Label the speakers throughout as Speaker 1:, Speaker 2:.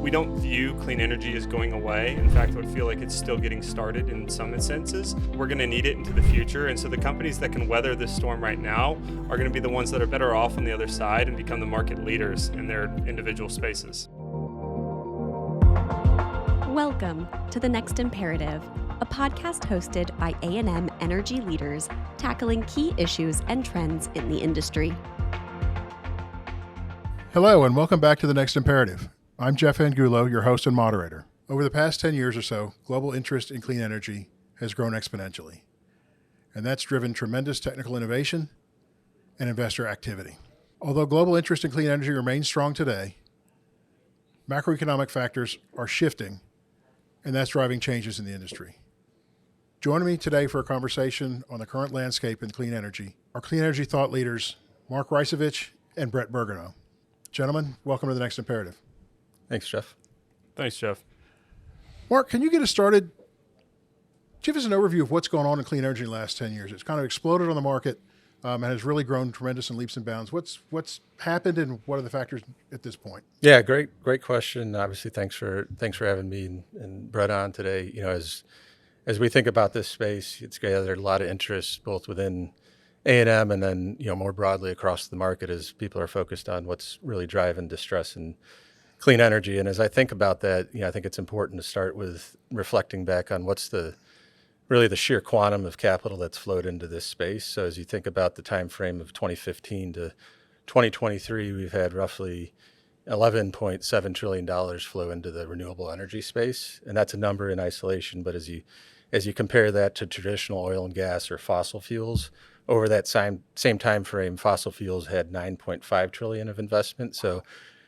Speaker 1: We don't view clean energy as going away. In fact, I would feel like it's still getting started in some senses. We're going to need it into the future. And so the companies that can weather this storm right now are going to be the ones that are better off on the other side and become the market leaders in their individual spaces.
Speaker 2: Welcome to The Next Imperative, a podcast hosted by A&M energy leaders tackling key issues and trends in the industry.
Speaker 3: Hello, and welcome back to The Next Imperative. I'm Geoff Angulo, your host and moderator. Over the past 10 years or so, global interest in clean energy has grown exponentially, and that's driven tremendous technical innovation and investor activity. Although global interest in clean energy remains strong today, macroeconomic factors are shifting, and that's driving changes in the industry. Joining me today for a conversation on the current landscape in clean energy are clean energy thought leaders Mark Rajcevich and Brett Bergamo. Gentlemen, welcome to The Next Imperative.
Speaker 4: Thanks, Geoff.
Speaker 1: Thanks, Geoff.
Speaker 3: Mark, can you get us started? Give us an overview of what's going on in clean energy in the last 10 years. It's kind of exploded on the market and has really grown tremendous in leaps and bounds. What's happened and what are the factors at this point?
Speaker 4: Yeah, great question. Obviously, thanks for having me and Brett on today. You know, as we think about this space, it's gathered a lot of interest both within A&M and then, you know, more broadly across the market as people are focused on what's really driving distress in clean energy. And as I think about that, you know, I think it's important to start with reflecting back on what's the sheer quantum of capital that's flowed into this space. So as you think about the time frame of 2015 to 2023, we've had roughly $11.7 trillion flow into the renewable energy space. And that's a number in isolation. But as you compare that to traditional oil and gas or fossil fuels, over that same time frame, fossil fuels had $9.5 trillion of investment. So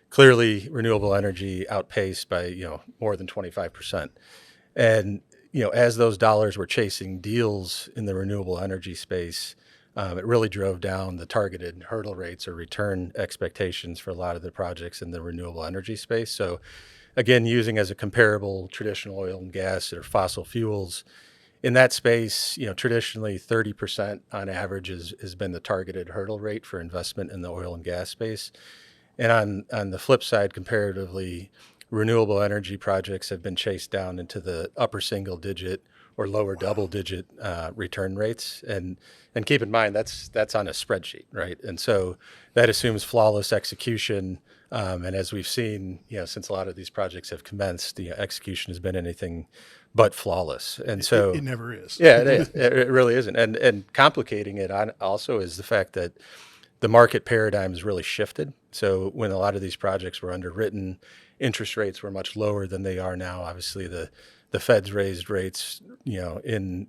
Speaker 4: clearly, renewable energy outpaced by more than 25%. And as those dollars were chasing deals in the renewable energy space, it really drove down the targeted hurdle rates or return expectations for a lot of the projects in the renewable energy space. So, again, using as a comparable traditional oil and gas or fossil fuels. In that space, traditionally 30% on average has been the targeted hurdle rate for investment in the oil and gas space. And on the flip side, comparatively, renewable energy projects have been chased down into the upper single digit or lower double digit return rates. And keep in mind, that's on a spreadsheet, right? And so that assumes flawless execution. And as we've seen, since a lot of these projects have commenced, the execution has been anything but flawless. And so
Speaker 3: it never is.
Speaker 4: Yeah, it really isn't. And complicating it also is the fact that the market paradigm has really shifted. So when a lot of these projects were underwritten, interest rates were much lower than they are now. Obviously, the Fed's raised rates, in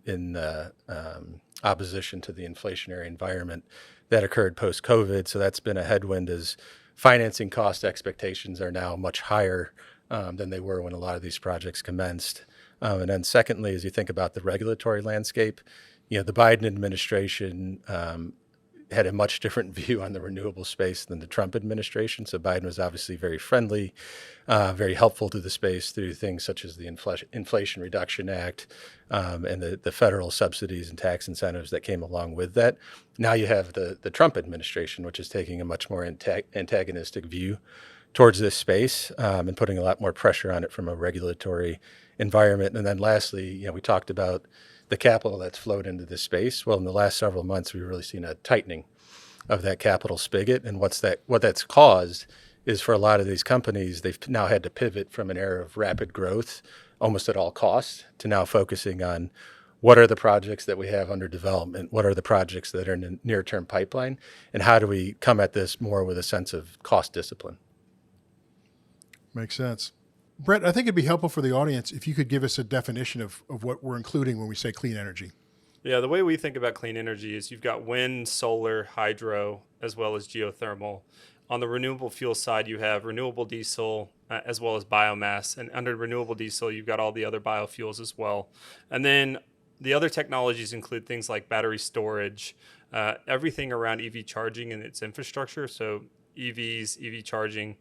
Speaker 4: opposition to the inflationary environment that occurred post-COVID. So that's been a headwind as financing cost expectations are now much higher than they were when a lot of these projects commenced. And then secondly, as you think about the regulatory landscape, the Biden administration had a much different view on the renewable space than the Trump administration. So Biden was obviously very friendly, very helpful to the space through things such as the Inflation Reduction Act and the federal subsidies and tax incentives that came along with that. Now you have the Trump administration, which is taking a much more antagonistic view towards this space and putting a lot more pressure on it from a regulatory environment. And then lastly, we talked about the capital that's flowed into this space. Well, in the last several months, we've really seen a tightening of that capital spigot. And what that's caused is for a lot of these companies, they've now had to pivot from an era of rapid growth, almost at all costs, to now focusing on what are the projects that we have under development, what are the projects that are in the near-term pipeline, and how do we come at this more with a sense of cost discipline.
Speaker 3: Makes sense. Brett, I think it'd be helpful for the audience if you could give us a definition of what we're including when we say clean energy.
Speaker 1: Yeah, the way we think about clean energy is you've got wind, solar, hydro, as well as geothermal. On the renewable fuel side, you have renewable diesel as well as biomass. And under renewable diesel, you've got all the other biofuels as well. And then the other technologies include things like battery storage, everything around EV charging and its infrastructure. So EVs, EV charging.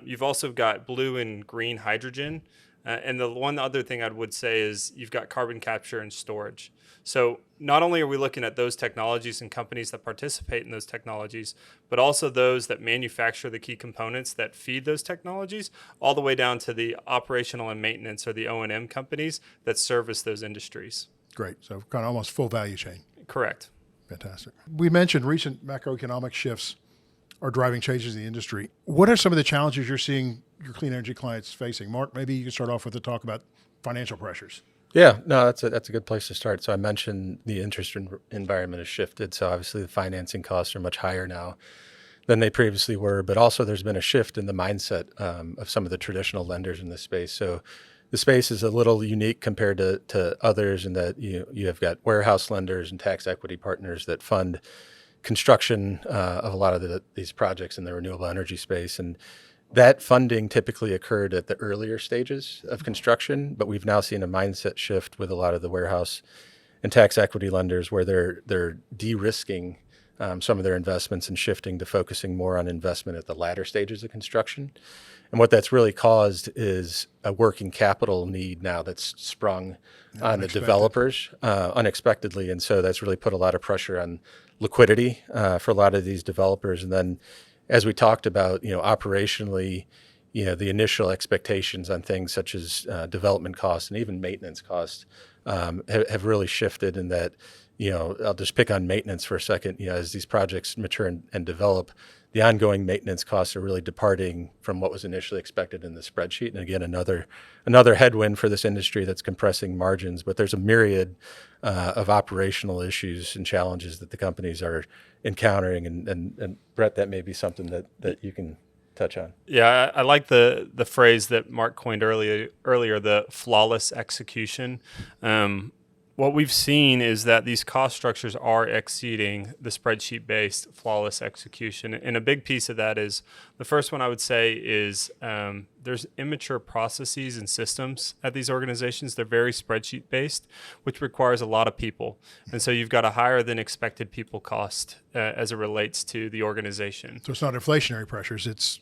Speaker 1: You've also got blue and green hydrogen, And the one other thing I would say is you've got carbon capture and storage. So not only are we looking at those technologies and companies that participate in those technologies, but also those that manufacture the key components that feed those technologies, all the way down to the operational and maintenance, or the O&M companies that service those industries.
Speaker 3: Great. So kind of almost full value chain.
Speaker 1: Correct.
Speaker 3: Fantastic. We mentioned recent macroeconomic shifts are driving changes in the industry. What are some of the challenges you're seeing your clean energy clients facing? Mark, maybe you can start off with a talk about financial pressures.
Speaker 4: Yeah, no, that's a good place to start. So I mentioned the interest environment has shifted. So obviously the financing costs are much higher now than they previously were, but also there's been a shift in the mindset of some of the traditional lenders in this space. So the space is a little unique compared to others in that you have got warehouse lenders and tax equity partners that fund construction of a lot of these projects in the renewable energy space. And that funding typically occurred at the earlier stages of construction, but we've now seen a mindset shift with a lot of the warehouse and tax equity lenders where they're de-risking some of their investments and shifting to focusing more on investment at the latter stages of construction. And what that's really caused is a working capital need now that's sprung on the developers unexpectedly. And so that's really put a lot of pressure on liquidity for a lot of these developers. And then as we talked about, operationally, the initial expectations on things such as development costs and even maintenance costs have really shifted in that, I'll just pick on maintenance for a second. As these projects mature and develop, the ongoing maintenance costs are really departing from what was initially expected in the spreadsheet. And again, another headwind for this industry that's compressing margins. But there's a myriad of operational issues and challenges that the companies are encountering. And Brett, that may be something that you can touch on.
Speaker 1: Yeah, I like the phrase that Mark coined earlier, the flawless execution. What we've seen is that these cost structures are exceeding the spreadsheet-based flawless execution. And a big piece of that is, the first one I would say is there's immature processes and systems at these organizations. They're very spreadsheet-based, which requires a lot of people. And so you've got a higher than expected people cost as it relates to the organization.
Speaker 3: So it's not inflationary pressures, it's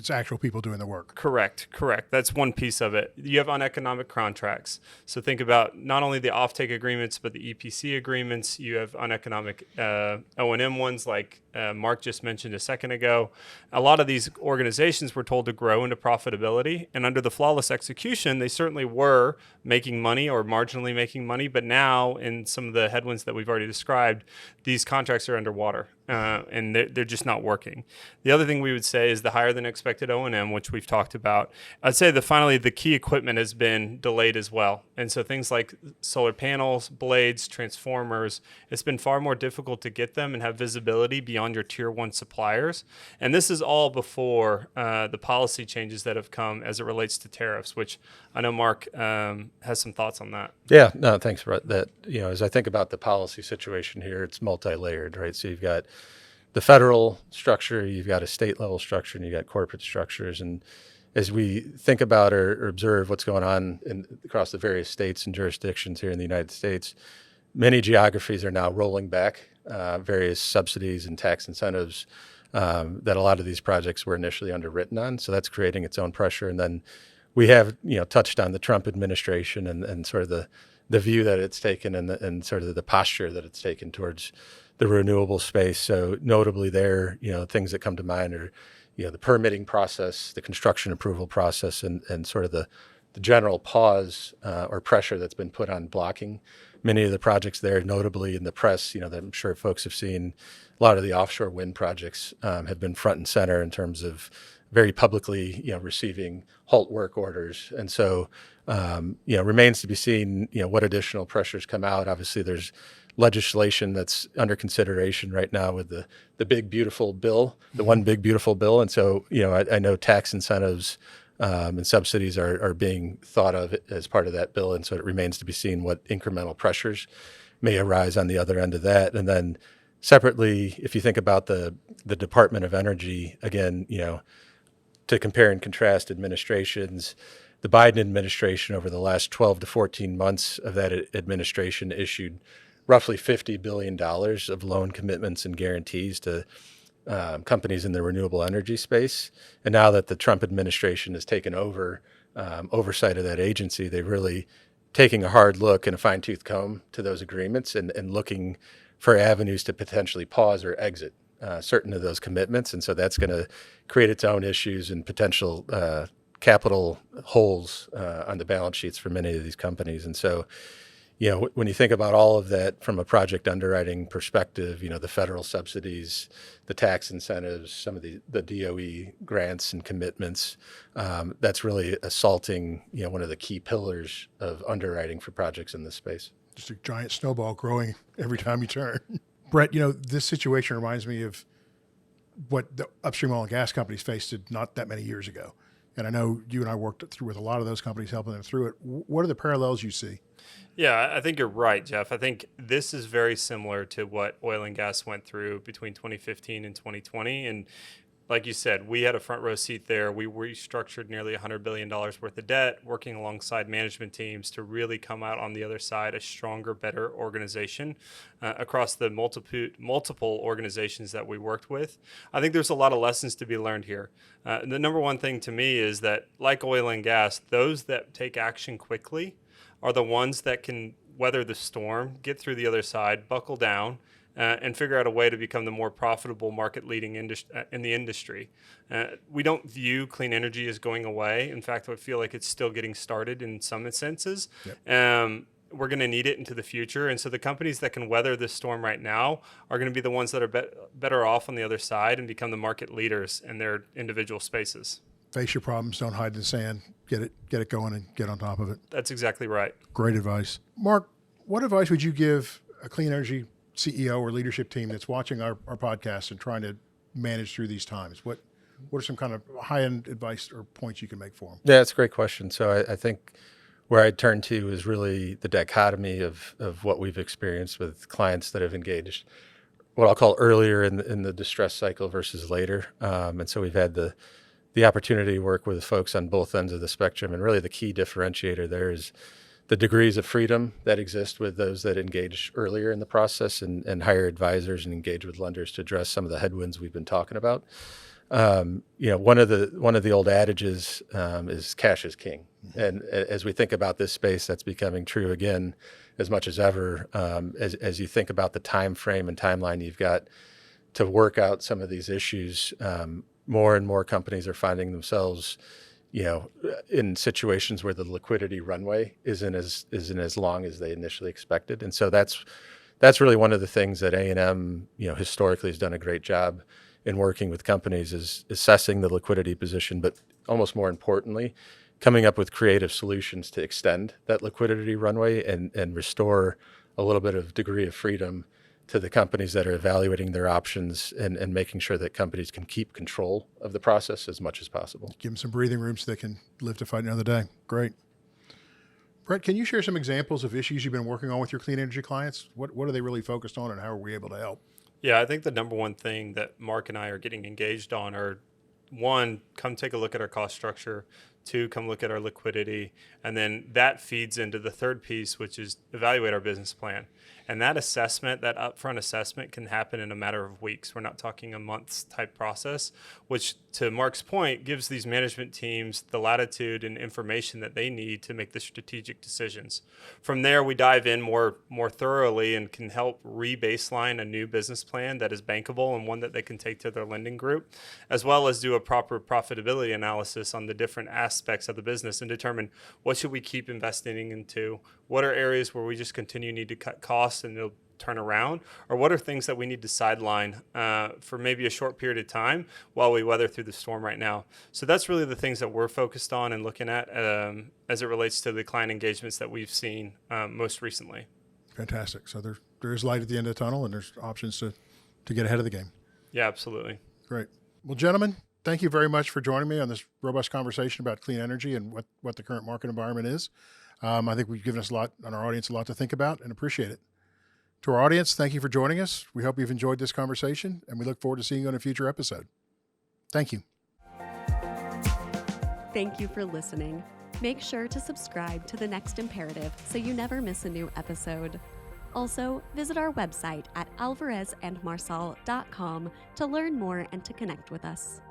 Speaker 3: actual people doing the work.
Speaker 1: Correct. That's one piece of it. You have uneconomic contracts. So think about not only the offtake agreements, but the EPC agreements. You have uneconomic O&M ones like Mark just mentioned a second ago. A lot of these organizations were told to grow into profitability. And under the flawless execution, they certainly were making money or marginally making money. But now, in some of the headwinds that we've already described, these contracts are underwater. And they're just not working. The other thing we would say is the higher than expected O&M, which we've talked about. I'd say that finally the key equipment has been delayed as well. And so things like solar panels, blades, transformers, it's been far more difficult to get them and have visibility beyond your tier one suppliers. And this is all before the policy changes that have come as it relates to tariffs, which I know Mark has some thoughts on that.
Speaker 4: Yeah, no, thanks, Brett. That, as I think about the policy situation here, it's multi-layered, right? So you've got the federal structure, you've got a state level structure, and you've got corporate structures. And as we think about or observe what's going on across the various states and jurisdictions here in the United States, many geographies are now rolling back various subsidies and tax incentives that a lot of these projects were initially underwritten on. So that's creating its own pressure. And then we have, touched on the Trump administration and sort of the view that it's taken and sort of the posture that it's taken towards the renewable space. So notably there, things that come to mind are, the permitting process, the construction approval process, and sort of the general pause or pressure that's been put on blocking many of the projects there. Notably in the press, that I'm sure folks have seen, a lot of the offshore wind projects have been front and center in terms of very publicly, receiving halt work orders. And so, remains to be seen, what additional pressures come out. Obviously, there's legislation that's under consideration right now with the big, beautiful bill, the one big, beautiful bill. And so, I know tax incentives and subsidies are being thought of as part of that bill. And so it remains to be seen what incremental pressures may arise on the other end of that. And then separately, if you think about the Department of Energy, again, to compare and contrast administrations, the Biden administration over the last 12 to 14 months of that administration issued roughly $50 billion of loan commitments and guarantees to companies in the renewable energy space. And now that the Trump administration has taken over oversight of that agency, they're really taking a hard look and a fine-tooth comb to those agreements and looking for avenues to potentially pause or exit certain of those commitments. And so that's going to create its own issues and potential capital holes on the balance sheets for many of these companies. And so, when you think about all of that from a project underwriting perspective, the federal subsidies, the tax incentives, some of the DOE grants and commitments, that's really assaulting, one of the key pillars of underwriting for projects in this space.
Speaker 3: Just a giant snowball growing every time you turn. Brett, this situation reminds me of what the upstream oil and gas companies faced not that many years ago. And I know you and I worked through with a lot of those companies, helping them through it. What are the parallels you see?
Speaker 1: Yeah, I think you're right, Jeff. I think this is very similar to what oil and gas went through between 2015 and 2020. And like you said, we had a front row seat there. We restructured nearly $100 billion worth of debt, working alongside management teams to really come out on the other side a stronger, better organization across the multiple organizations that we worked with. I think there's a lot of lessons to be learned here. The number one thing to me is that, like oil and gas, those that take action quickly are the ones that can weather the storm, get through the other side, buckle down, and figure out a way to become the more profitable market-leading in the industry. We don't view clean energy as going away. In fact, I feel like it's still getting started in some instances. Yep. We're going to need it into the future. And so the companies that can weather this storm right now are going to be the ones that are better off on the other side and become the market leaders in their individual spaces.
Speaker 3: Face your problems, don't hide in the sand, get it going and get on top of it.
Speaker 1: That's exactly right.
Speaker 3: Great advice. Mark, what advice would you give a clean energy CEO or leadership team that's watching our podcast and trying to manage through these times? What are some kind of high-end advice or points you can make for them?
Speaker 4: Yeah, that's a great question. So I think where I'd turn to is really the dichotomy of what we've experienced with clients that have engaged what I'll call earlier in the distress cycle versus later. And so we've had the opportunity to work with folks on both ends of the spectrum. And really the key differentiator there is the degrees of freedom that exist with those that engage earlier in the process and hire advisors and engage with lenders to address some of the headwinds we've been talking about. One of the old adages is cash is king. And as we think about this space, that's becoming true again as much as ever. As you think about the time frame and timeline you've got to work out some of these issues, more and more companies are finding themselves, in situations where the liquidity runway isn't as long as they initially expected. And so that's really one of the things that A&M, historically has done a great job in working with companies is assessing the liquidity position, but almost more importantly, coming up with creative solutions to extend that liquidity runway and restore a little bit of degree of freedom to the companies that are evaluating their options and making sure that companies can keep control of the process as much as possible.
Speaker 3: Give them some breathing room so they can live to fight another day. Great. Brett, can you share some examples of issues you've been working on with your clean energy clients? What are they really focused on and how are we able to help?
Speaker 1: Yeah, I think the number one thing that Mark and I are getting engaged on are, one, come take a look at our cost structure. Two, come look at our liquidity. And then that feeds into the third piece, which is evaluate our business plan. And that assessment, that upfront assessment, can happen in a matter of weeks. We're not talking a month's type process, which, to Mark's point, gives these management teams the latitude and information that they need to make the strategic decisions. From there, we dive in more thoroughly and can help re-baseline a new business plan that is bankable and one that they can take to their lending group, as well as do a proper profitability analysis on the different aspects of the business and determine what should we keep investing into, what are areas where we just need to cut costs and they'll turn around, or what are things that we need to sideline for maybe a short period of time while we weather through the storm right now. So that's really the things that we're focused on and looking at as it relates to the client engagements that we've seen most recently.
Speaker 3: Fantastic. So there is light at the end of the tunnel and there's options to get ahead of the game.
Speaker 1: Yeah, absolutely.
Speaker 3: Great. Well, gentlemen, thank you very much for joining me on this robust conversation about clean energy and what the current market environment is. I think we've given us our audience a lot to think about and appreciate it. To our audience, thank you for joining us. We hope you've enjoyed this conversation and we look forward to seeing you on a future episode. Thank you.
Speaker 2: Thank you for listening. Make sure to subscribe to The Next Imperative so you never miss a new episode. Also, visit our website at alvarezandmarsal.com to learn more and to connect with us.